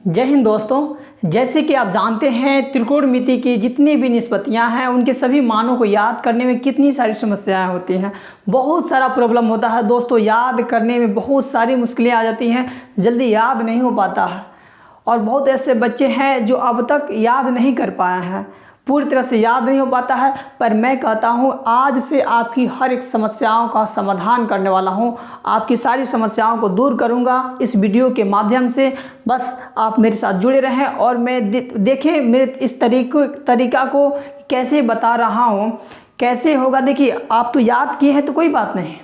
जय हिंद दोस्तों। जैसे कि आप जानते हैं त्रिकोणमिति की जितनी भी निष्पत्तियां हैं उनके सभी मानों को याद करने में कितनी सारी समस्याएं होती हैं। बहुत सारा प्रॉब्लम होता है दोस्तों, याद करने में बहुत सारी मुश्किलें आ जाती हैं, जल्दी याद नहीं हो पाता है। और बहुत ऐसे बच्चे हैं जो अब तक याद नहीं कर पाए हैं, पूरी तरह से याद नहीं हो पाता है। पर मैं कहता हूँ आज से आपकी हर एक समस्याओं का समाधान करने वाला हूँ, आपकी सारी समस्याओं को दूर करूँगा इस वीडियो के माध्यम से। बस आप मेरे साथ जुड़े रहें और मैं देखें मेरे इस तरीका को कैसे बता रहा हूँ, कैसे होगा। देखिए, आप तो याद किए हैं तो कोई बात नहीं,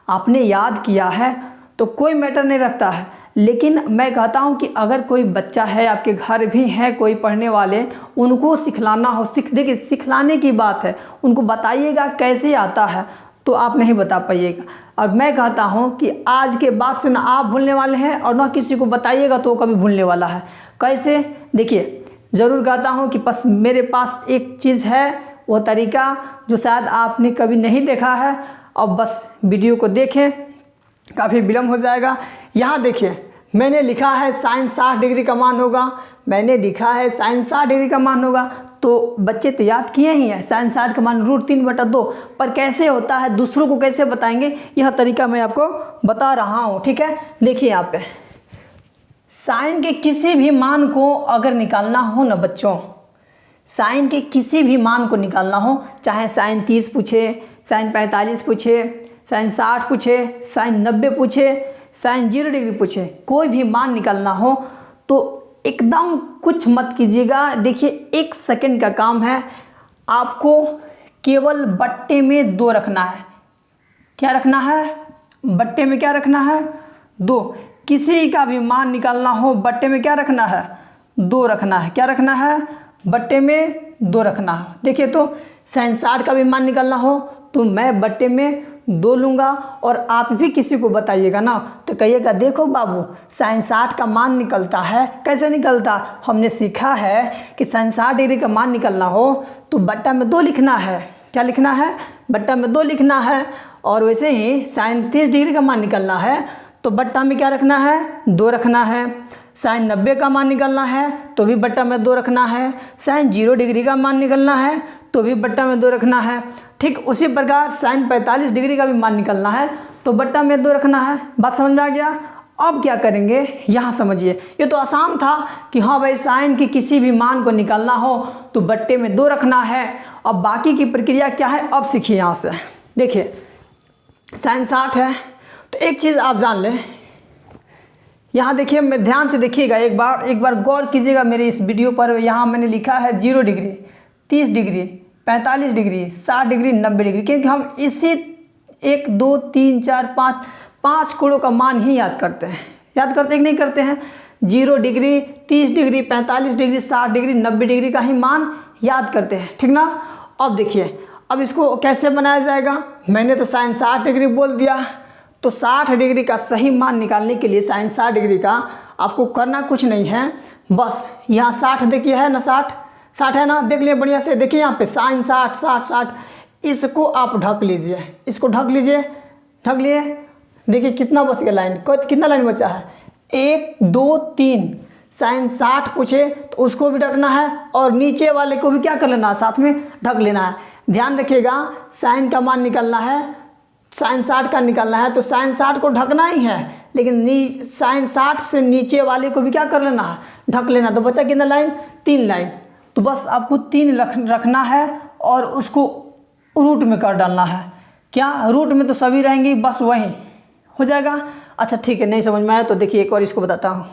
आपने याद किया है तो कोई मैटर नहीं रखता है। लेकिन मैं कहता हूं कि अगर कोई बच्चा है, आपके घर भी है कोई पढ़ने वाले, उनको सिखलाना हो, देखिए सिखलाने की बात है, उनको बताइएगा कैसे आता है तो आप नहीं बता पाइएगा। और मैं कहता हूं कि आज के बाद से ना आप भूलने वाले हैं और ना किसी को बताइएगा तो वो कभी भूलने वाला है। कैसे? देखिए, ज़रूर कहता हूं कि बस मेरे पास एक चीज़ है, वो तरीका जो शायद आपने कभी नहीं देखा है। अब बस वीडियो को देखें, काफ़ी विलम्ब हो जाएगा। यहाँ देखिए, मैंने लिखा है साइन 60 डिग्री का मान होगा, मैंने लिखा है साइन 60 डिग्री का मान होगा। तो बच्चे तो याद किए ही हैं साइन 60 का मान √3/2। पर कैसे होता है, दूसरों को कैसे बताएंगे, यह तरीका मैं आपको बता रहा हूँ। ठीक है, देखिए यहाँ पे साइन के किसी भी मान को अगर निकालना हो ना बच्चों, साइन के किसी भी मान को निकालना हो, चाहे साइन 30 पूछे, साइन 45 पूछे, साइन 60 पूछे, साइन 90 पूछे, साइन 0 डिग्री पूछे, कोई भी मान निकालना हो तो एकदम कुछ मत कीजिएगा। देखिए 1 सेकंड का काम है, आपको केवल बट्टे में 2 रखना है। क्या रखना है? बट्टे में क्या रखना है? 2। किसी का भी मान निकालना हो बट्टे में क्या रखना है? 2 रखना है। क्या रखना है? बट्टे में 2 रखना है। देखिए, तो साइन 60 का भी मान निकालना हो तो मैं बट्टे में 2 लूँगा। और आप भी किसी को बताइएगा ना तो कहिएगा, देखो बाबू साइन 60 का मान निकलता है। कैसे निकलता? हमने सीखा है कि साइन 60 डिग्री का मान निकलना हो तो बट्टा में 2 लिखना है। क्या लिखना है? बट्टा में 2 लिखना है। और वैसे ही साइन 30 डिग्री का मान निकलना है तो बट्टा में क्या रखना है? 2 रखना है। साइन 90 का मान निकलना है तो भी बट्टा में 2 रखना है। साइन 0 डिग्री का मान निकलना है तो भी बट्टा में 2 रखना है। ठीक उसी प्रकार साइन 45 डिग्री का भी मान निकलना है तो बट्टा में 2 रखना है। बात समझ में आ गया? अब क्या करेंगे यहाँ समझिए। ये तो आसान था कि हाँ भाई साइन की किसी भी मान को निकालना हो तो बट्टे में 2 रखना है। अब बाकी की प्रक्रिया क्या है अब सीखिए। यहाँ से देखिए, साइन 60 है तो एक चीज़ आप जान लें, यहाँ देखिए, मैं ध्यान से देखिएगा, एक बार गौर कीजिएगा मेरे इस वीडियो पर। यहाँ मैंने लिखा है 0 degree, 30 degree, 45 degree, 60 degree, 90 degree, क्योंकि हम इसी 1 2 3 4 5 कोणों का मान ही याद करते हैं। याद करते हैं कि नहीं करते हैं? 0 degree, 30 degree, 45 degree, 60 degree, 90 degree का ही मान याद करते हैं। ठीक ना? अब देखिए, अब इसको कैसे बनाया जाएगा। मैंने तो साइन 60 डिग्री बोल दिया, तो 60 डिग्री का सही मान निकालने के लिए साइन 60 डिग्री का आपको करना कुछ नहीं है। बस यहाँ 60 देखिए है ना, 60 है ना, देख लिए बढ़िया से। देखिए यहाँ पे साइन 60 60 60, इसको आप ढक लीजिए, इसको ढक लीजिए। ढक लिए, देखिए कितना बच गया लाइन, कितना लाइन बचा है? 1 2 3। साइन 60 पूछे तो उसको भी ढकना है और नीचे वाले को भी क्या कर लेना है? साथ में ढक लेना है। ध्यान रखिएगा, साइन का मान निकालना है, साइन 60 का निकालना है तो साइन 60 को ढकना ही है, लेकिन साइन 60 से नीचे वाले को भी क्या कर लेना है? ढक लेना। तो बचा कितना लाइन? 3 लाइन। तो बस आपको 3 रखना है और उसको रूट में कर डालना है। क्या रूट में? तो सभी रहेंगी, बस वहीं हो जाएगा। अच्छा ठीक है, नहीं समझ में आया तो देखिए एक और इसको बताता हूँ,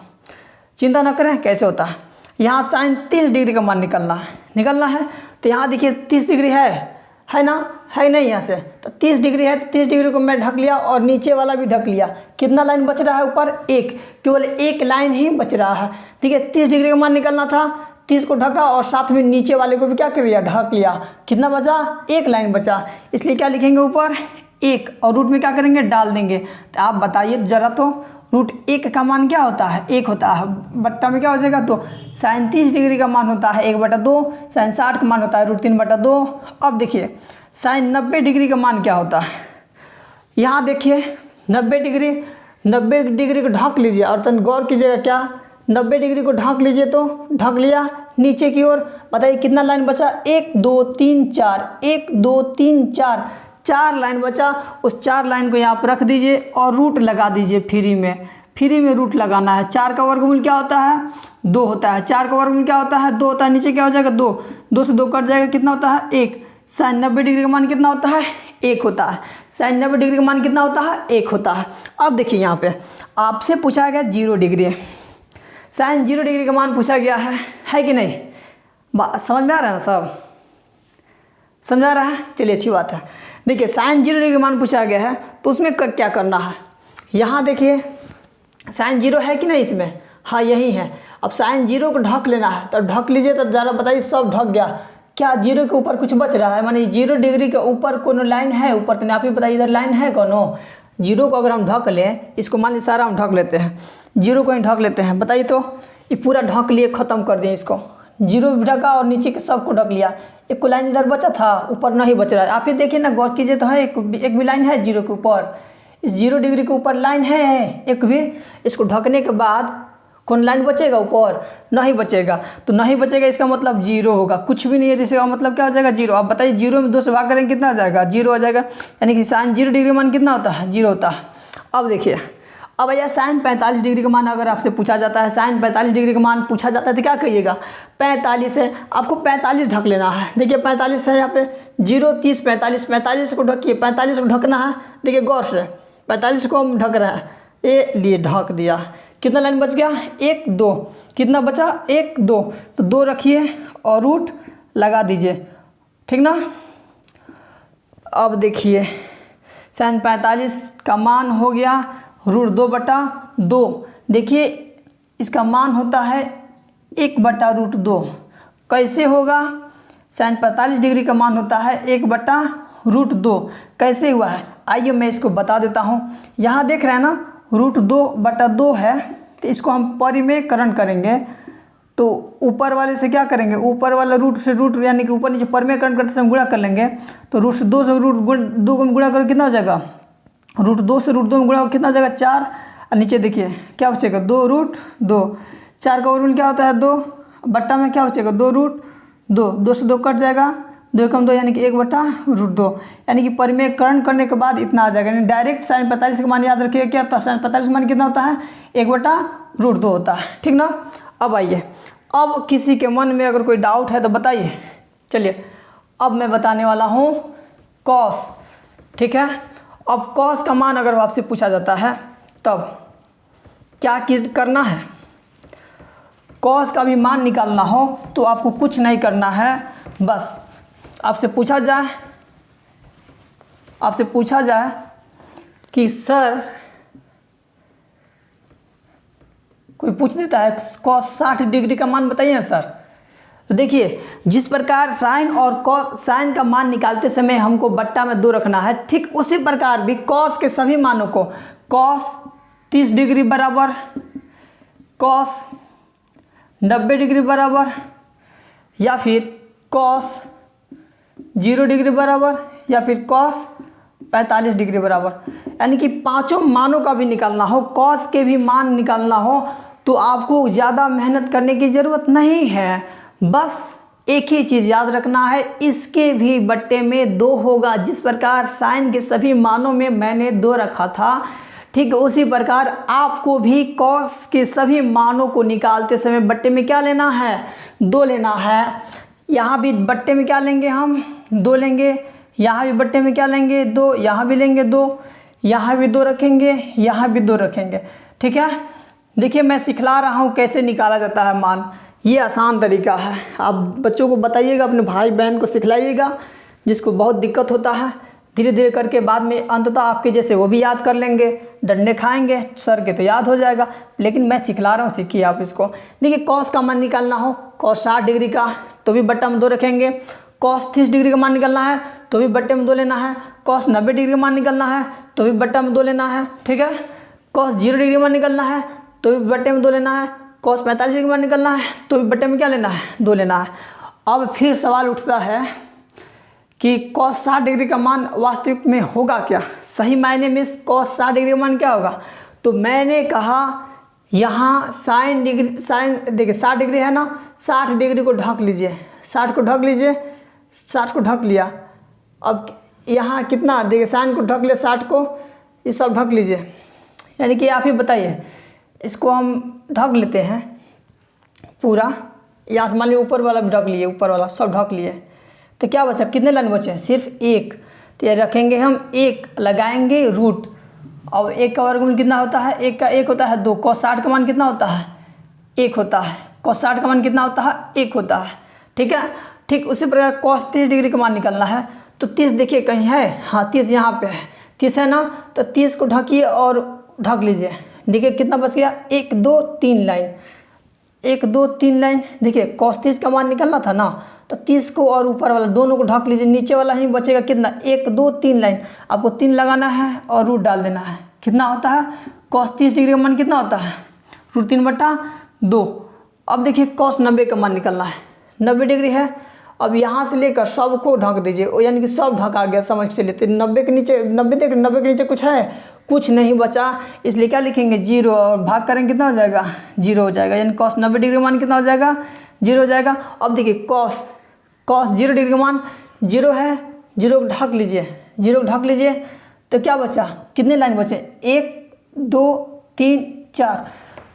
चिंता ना करें कैसे होता है। यहाँ साइन 30 डिग्री का मान निकलना है तो यहाँ देखिए 30 डिग्री है ना, है नहीं? यहाँ से तो 30 डिग्री है तो 30 डिग्री को मैं ढक लिया और नीचे वाला भी ढक लिया। कितना लाइन बच रहा है ऊपर? 1, केवल 1 लाइन ही बच रहा है। ठीक है, 30 डिग्री का मान निकलना था, 30 को ढका और साथ में नीचे वाले को भी क्या कर लिया? ढक लिया। कितना बचा? 1 लाइन बचा, इसलिए क्या लिखेंगे ऊपर? 1 और रूट में क्या करेंगे? डाल देंगे। तो आप बताइए ज़रा, तो √1 का मान क्या होता है? 1 होता है। बट्टा में क्या हो जाएगा? तो साइन 30 डिग्री का मान होता है 1/2, साइन 60 का मान होता है √3/2। अब देखिए साइन 90 डिग्री का मान क्या होता है? यहाँ देखिए 90 डिग्री को ढक लीजिए और तन गौर कीजिएगा, क्या 90 डिग्री को ढक लीजिए, तो ढक लिया नीचे की ओर। बताइए कितना लाइन बचा, 1 2 3 4, 1 2 3 4, 4 लाइन बचा। उस 4 लाइन को यहाँ पर रख दीजिए और रूट लगा दीजिए फ्री में रूट लगाना है। 4 का वर्गमूल क्या होता है, 2 होता है। 4 का वर्गमूल क्या होता है, 2 होता है। नीचे क्या हो जाएगा, 2, 2 से 2 कट जाएगा, कितना होता है 1। साइन 90 डिग्री का मान कितना होता है, 1 होता है। साइन 90 डिग्री का मान कितना होता है, 1 होता है। अब देखिए यहाँ पे आपसे पूछा गया 0 डिग्री, साइन 0 डिग्री का मान पूछा गया है कि नहीं। समझ में आ रहा है ना सब, समझ आ रहा है, चलिए अच्छी बात है। देखिए साइन 0 डिग्री का मान पूछा गया है, तो उसमें क्या करना है। यहाँ देखिए साइन 0 है कि नहीं इसमें, हाँ यही है। अब साइन 0 को ढक लेना है, तो ढक लीजिए। तो ज़रा बताइए सब ढक गया, क्या 0 के ऊपर कुछ बच रहा है, माने 0 डिग्री के ऊपर कोनो लाइन है ऊपर, तो आप ही बताइए इधर लाइन है कोनो। 0 को अगर हम ढक लें, इसको मान लीजिए सारा हम ढक लेते हैं, 0 को ही ढक लेते हैं। बताइए तो ये पूरा ढक लिए, ख़त्म कर दिए इसको। 0 भी ढका और नीचे के सब को ढक लिया। एक को लाइन इधर बचा था, ऊपर नहीं बच रहा है। आप ही देखिए ना, गौर कीजिए तो है एक भी लाइन है 0 के ऊपर। इस 0 डिग्री के ऊपर लाइन है एक भी। इसको ढकने के बाद कौन लाइन बचेगा ऊपर, नहीं बचेगा। तो नहीं बचेगा इसका मतलब 0 होगा, कुछ भी नहीं है। इसका मतलब क्या हो जाएगा, 0। आप बताइए 0 में 2 से भाग करेंगे कितना आ जाएगा, 0 आ जाएगा। यानी कि साइन 0 डिग्री का मान कितना होता है, 0 होता है। अब देखिए, अब भैया साइन 45 डिग्री का मान अगर आपसे पूछा जाता है, साइन 45 डिग्री का मान पूछा जाता है, तो क्या कहिएगा, 45 है। आपको 45 ढक लेना है। देखिए 45 है यहाँ पे, 0 30 45, 45 को ढकिए, 45 को ढकना है। देखिए गौर से 45 को हम ढक रहे हैं, ये लिए ढक दिया। कितना लाइन बच गया, 1 2, कितना बचा 1 2, तो 2 रखिए और रूट लगा दीजिए, ठीक ना। अब देखिए साइन 45 का मान हो गया रूट 2/2। देखिए इसका मान होता है 1/√2। कैसे होगा, साइन 45 डिग्री का मान होता है 1/√2। कैसे हुआ है, आइए मैं इसको बता देता हूँ। यहाँ देख रहे हैं ना, रूट 2/2 है, तो इसको हम परिमेयकरण करेंगे। तो ऊपर वाले से क्या करेंगे, ऊपर वाला रूट से रूट यानी कि ऊपर नीचे परिमेयकरण करते समय गुणा कर लेंगे। तो रूट 2 से रूट 2 को गुणा करो कितना हो जाएगा, रूट 2 से रूट 2 में गुणा कितना हो जाएगा 4। और नीचे देखिए क्या बचेगा 2√2। 4 का वर्गमूल क्या होता है 2, बट्टा में क्या बचेगा 2√2। 2 से 2 कट जाएगा, 2 कम 2 यानी कि 1/√2। यानी कि परिमेयकरण करने के बाद इतना आ जाएगा। यानी डायरेक्ट साइन 45 का मान याद रखिएगा, क्या होता है साइन 45 का मान कितना होता है 1/√2 होता है, ठीक ना। अब आइए, अब किसी के मन में अगर कोई डाउट है तो बताइए। चलिए अब मैं बताने वाला हूँ कॉस, ठीक है। अब कॉस का मान अगर आपसे पूछा जाता है तब क्या करना है, कॉस का भी मान निकालना हो तो आपको कुछ नहीं करना है। बस आपसे पूछा जाए कि सर, कोई पूछ देता है कॉस 60 डिग्री का मान बताइए ना सर। तो देखिए जिस प्रकार साइन और कॉस, साइन का मान निकालते समय हमको बट्टा में 2 रखना है, ठीक उसी प्रकार भी कॉस के सभी मानों को, कॉस 30 डिग्री बराबर, कॉस 90 डिग्री बराबर, या फिर कॉस 0 डिग्री बराबर, या फिर कॉस 45 डिग्री बराबर, यानी कि पांचों मानों का भी निकालना हो, कॉस के भी मान निकालना हो, तो आपको ज़्यादा मेहनत करने की ज़रूरत नहीं है। बस एक ही चीज़ याद रखना है, इसके भी बट्टे में 2 होगा। जिस प्रकार साइन के सभी मानों में मैंने 2 रखा था, ठीक उसी प्रकार आपको भी कॉस के सभी मानों को निकालते समय बट्टे में क्या लेना है, 2 लेना है। यहाँ भी बट्टे में क्या लेंगे हम, 2 लेंगे। यहाँ भी बट्टे में क्या लेंगे, 2। यहाँ भी लेंगे 2, यहाँ भी 2 रखेंगे, यहाँ भी 2 रखेंगे, ठीक है। देखिए मैं सिखला रहा हूँ कैसे निकाला जाता है मान, ये आसान तरीका है। आप बच्चों को बताइएगा, अपने भाई बहन को सिखलाइएगा, जिसको बहुत दिक्कत होता है। धीरे धीरे करके बाद में अंततः आपके जैसे वो भी याद कर लेंगे, डंडे खाएंगे सर के तो याद हो जाएगा। लेकिन मैं सिखला रहा हूँ, सीखिए आप इसको। देखिए कॉस का मान निकालना हो, कॉस 60 डिग्री का तो भी बट्टा में 2 रखेंगे। कॉस 30 डिग्री का मान निकालना है तो भी बट्टे में 2 लेना है। कॉस 90 डिग्री का मान निकालना है तो भी बट्टा में 2 लेना है, ठीक है। कॉस 0 डिग्री का मान निकालना है तो भी बट्टे में 2 लेना है। कॉस 45 डिग्री का मान निकालना है तो भी बट्टे में क्या लेना है, 2 लेना है। अब फिर सवाल उठता है कि कॉस 60 डिग्री का मान वास्तविक में होगा क्या, सही मायने में कॉस 60 डिग्री का मान क्या होगा। तो मैंने कहा यहाँ साइन डिग्री, साइन देखिए 60 डिग्री है ना, 60 डिग्री को ढक लीजिए, 60 को ढक लीजिए, 60 को ढक लिया। अब यहाँ कितना देखिए, साइन को ढक लिया, 60 को, ये सब ढक लीजिए। यानी कि आप ही बताइए, इसको हम ढक लेते हैं पूरा, यहाँ से मान लीजिए ऊपर वाला भी ढक लिए, ऊपर वाला सब ढक लिए, तो क्या बचा, कितने लाइन बचे, सिर्फ एक। तो ये रखेंगे हम, एक लगाएंगे रूट। अब एक का वर्गमूल कितना होता है, एक का एक होता है 2। cos 60 का मान कितना होता है, 1 होता है। cos 60 का मान कितना होता है, 1 होता है। ठीक है, ठीक उसी प्रकार cos 30 डिग्री का मान निकालना है। तो 30 देखिए कहीं है, हाँ 30 यहाँ पे है, 30 है ना, तो 30 को ढकिए और ढक लीजिए। देखिए कितना बच गया, 1 2 3 लाइन, 1 2 3 लाइन। देखिए cos 30 का मान निकालना था ना, तो 30 को और ऊपर वाला दोनों को ढक लीजिए, नीचे वाला ही बचेगा कितना, 1 2 3 लाइन। आपको 3 लगाना है और रूट डाल देना है। कितना होता है, cos 30 डिग्री का मान कितना होता है, √3/2। अब देखिए cos 90 का मान निकालना है, 90 डिग्री है। अब यहाँ से लेकर सबको ढक दीजिए, यानी कि सब ढका गया, समझ के चलिए। तो 90 के नीचे, 90 देख, 90 के नीचे कुछ है, कुछ नहीं बचा, इसलिए क्या लिखेंगे, 0, और भाग करेंगे कितना हो जाएगा, 0 हो जाएगा। यानी cos 90 डिग्री का मान कितना हो जाएगा, 0 हो जाएगा। अब देखिए cos 0 डिग्री का मान 0 है, 0 को ढक लीजिए, 0 को ढक लीजिए, तो क्या बचा, कितने लाइन बचे, 1 2 3 4।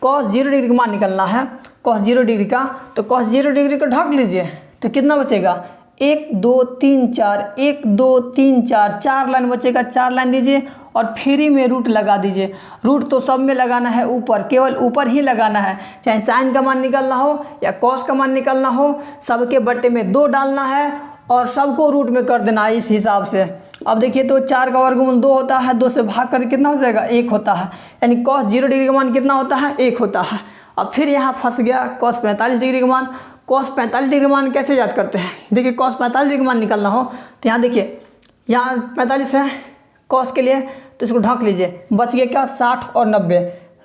cos 0 डिग्री का मान निकलना है, cos 0 डिग्री का, तो cos 0 डिग्री को ढक लीजिए, तो कितना बचेगा, 1 2 3 4, 1 2 3 4, 4 लाइन बचेगा। 4 लाइन दीजिए और फ्री में रूट लगा दीजिए। रूट तो सब में लगाना है, ऊपर, केवल ऊपर ही लगाना है, चाहे साइन का मान निकलना हो या कॉस का मान निकलना हो, सबके बट्टे में 2 डालना है और सबको रूट में कर देना है इस हिसाब से। अब देखिए तो 4 का वर्गमूल 2 होता है, 2 से भाग कर कितना हो जाएगा, 1 होता है। यानी cos 0 डिग्री का मान कितना होता है, 1 होता है। अब फिर यहाँ फंस गया cos 45 डिग्री का मान। cos 45 डिग्री का मान कैसे याद करते हैं, देखिए cos 45 डिग्री का मान निकालना हो तो यहाँ देखिए, यहाँ 45 है cos के लिए, तो इसको ढक लीजिए, बच गया क्या, 60 और 90,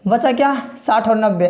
बचा क्या, 60 और 90,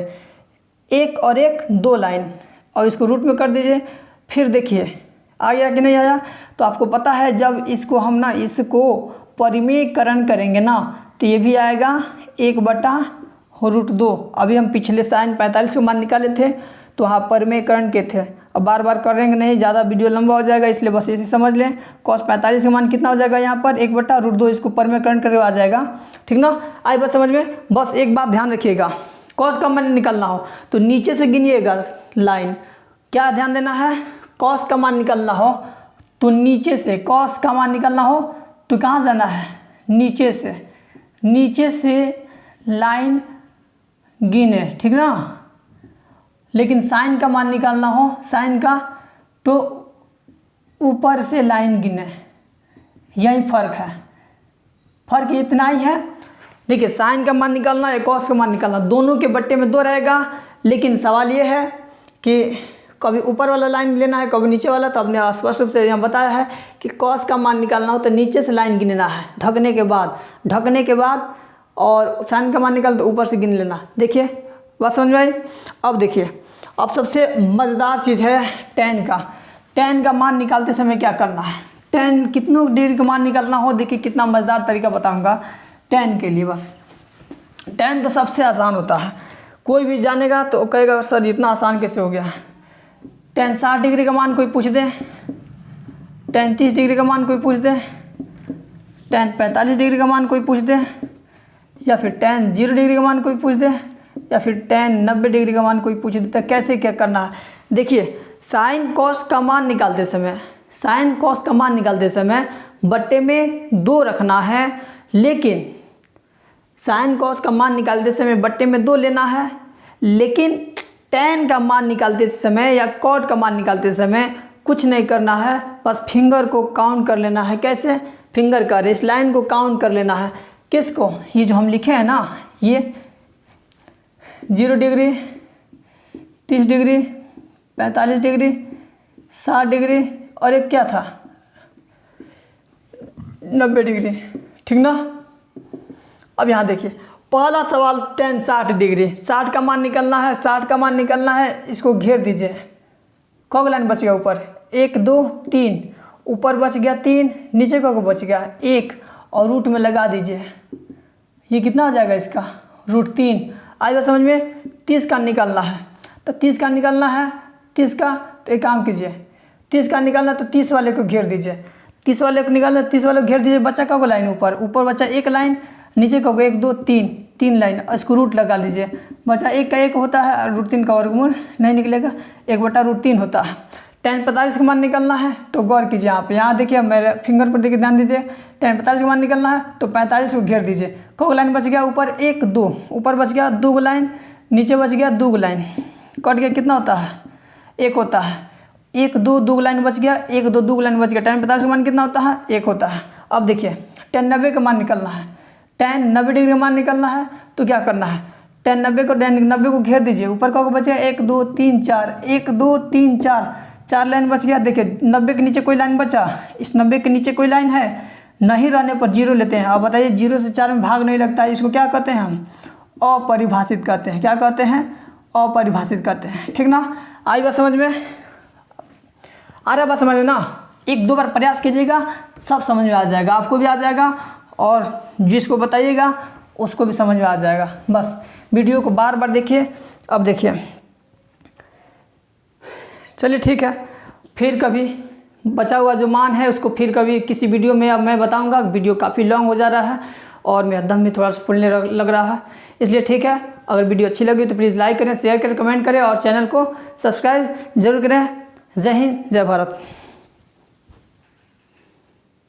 1 और 1 2 लाइन, और इसको रूट में कर दीजिए। फिर देखिए आ गया कि नहीं आया, तो आपको पता है जब इसको हम ना, इसको परिमेयकरण करेंगे ना, तो ये भी आएगा 1/√2। अभी हम पिछले साइन 45 के मान निकाले थे, तो वहाँ परिमेयकरण के थे। अब बार बार करेंगे नहीं, ज़्यादा वीडियो लंबा हो जाएगा, इसलिए बस इसे समझ लें। cos 45 का मान कितना हो जाएगा यहाँ पर, 1/√2, इसको परिमेयकरण करके आ जाएगा। ठीक ना, आई बस समझ में। बस एक बात ध्यान रखिएगा, cos का मान निकालना हो तो नीचे से गिनिएगा लाइन। क्या ध्यान देना है, cos का मान निकालना हो तो नीचे से, cos का मान निकालना हो तो कहाँ जाना है, नीचे से, नीचे से लाइन गिने। ठीक ना, लेकिन साइन का मान निकालना हो, साइन का, तो ऊपर से लाइन गिने। यही फर्क है, फर्क इतना ही है। देखिए साइन का मान निकालना या cos का मान निकालना, दोनों के बट्टे में 2 रहेगा, लेकिन सवाल ये है कि कभी ऊपर वाला लाइन लेना है, कभी नीचे वाला। तो आपने स्पष्ट रूप से यहाँ बताया है कि cos का मान निकालना हो तो नीचे से लाइन गिनना है, ढकने के बाद, और साइन का मान निकाल तो ऊपर से गिन लेना। देखिए बात समझ में आई। अब देखिए, अब सबसे मज़ेदार चीज़ है tan का। tan का मान निकालते समय क्या करना है, tan कितनों डिग्री का मान निकालना हो, देखिए कितना मज़ेदार तरीका बताऊंगा tan के लिए। बस tan तो सबसे आसान होता है, कोई भी जानेगा तो कहेगा सर इतना आसान कैसे हो गया। tan 60 डिग्री का मान कोई पूछ दे, tan 30 डिग्री का मान कोई पूछ दे, tan 45 डिग्री का मान कोई पूछ दे, या फिर tan 0 डिग्री का मान कोई पूछ दे, या फिर tan 90 डिग्री का मान कोई पूछ देता है। कैसे क्या करना है, देखिए साइन cos का मान निकालते समय, साइन cos का मान निकालते समय बट्टे में 2 रखना है, लेकिन साइन cos का मान निकालते समय बट्टे में 2 लेना है, लेकिन tan का मान निकालते समय या cot का मान निकालते समय कुछ नहीं करना है, बस फिंगर को काउंट कर लेना है। कैसे, फिंगर का इस लाइन को काउंट कर लेना है। किसको, ये जो हम लिखे हैं ना, ये 0 डिग्री, 30 डिग्री, 45 डिग्री, 60 डिग्री, और एक क्या था, 90 डिग्री। ठीक ना। अब यहाँ देखिए पहला सवाल tan 60 डिग्री, 60 का मान निकलना है, 60 का मान निकलना है। इसको घेर दीजिए, कौन लाइन बच गया ऊपर, 1 2 3, ऊपर बच गया 3, नीचे को बच गया 1, और रूट में लगा दीजिए। ये कितना आ जाएगा इसका, √3। आज बात समझ में। 30 का निकालना है तो 30 का निकालना है, 30 का, तो एक काम कीजिए, 30 का निकालना तो 30 वाले को घेर दीजिए, 30 वाले को निकालना, 30 वाले को घेर दीजिए। बच्चा का लाइन ऊपर बच्चा एक लाइन, नीचे का 1 2 3 लाइन, इसको रूट लगा लीजिए। बच्चा 1 का 1 होता है, √3 का वर्गमूल नहीं निकलेगा, 1/√3 होता है। tan 45 का मान निकालना है तो गौर कीजिए आप, यहाँ देखिए मेरे फिंगर पर देखिए, ध्यान दीजिए। tan 45 का मान निकालना है तो 45 को घेर दीजिए। कौ लाइन बच गया ऊपर, 1 2, ऊपर बच गया 2 लाइन, नीचे बच गया 2 लाइन, कट गया कितना होता है, 1 होता है। 1 2 2 लाइन बच गया, 1 2 2 लाइन बच गया। tan 45 का मान कितना होता है, 1 होता है। अब देखिए tan 90 का मान निकालना है, tan 90 डिग्री का मान निकालना है तो क्या करना है, tan 90 को घेर दीजिए। ऊपर का बचा 1 2 3 4, 1 2 3 4 लाइन बच गया। देखिए 90 के नीचे कोई लाइन बचा, इस 90 के नीचे कोई लाइन है, नहीं रहने पर 0 लेते हैं। अब बताइए 0 से 4 में भाग नहीं लगता है, इसको क्या कहते हैं हम, अपरिभाषित कहते हैं। क्या कहते हैं, अपरिभाषित कहते हैं। ठीक ना, आई बात समझ में, आ रहा बात समझ में ना। 1-2 बार प्रयास कीजिएगा, सब समझ में आ जाएगा, आपको भी आ जाएगा और जिसको बताइएगा उसको भी समझ में आ जाएगा। बस वीडियो को बार बार देखिए। अब देखिए, चलिए ठीक है, फिर कभी बचा हुआ जो मान है उसको फिर कभी किसी वीडियो में अब मैं बताऊंगा। वीडियो काफ़ी लॉन्ग हो जा रहा है और मेरा दम भी थोड़ा सा फूलने लग रहा है, इसलिए ठीक है, अगर वीडियो अच्छी लगी तो प्लीज़ लाइक करें, शेयर करें, कमेंट करें और चैनल को सब्सक्राइब जरूर करें। जय हिंद, जय भारत।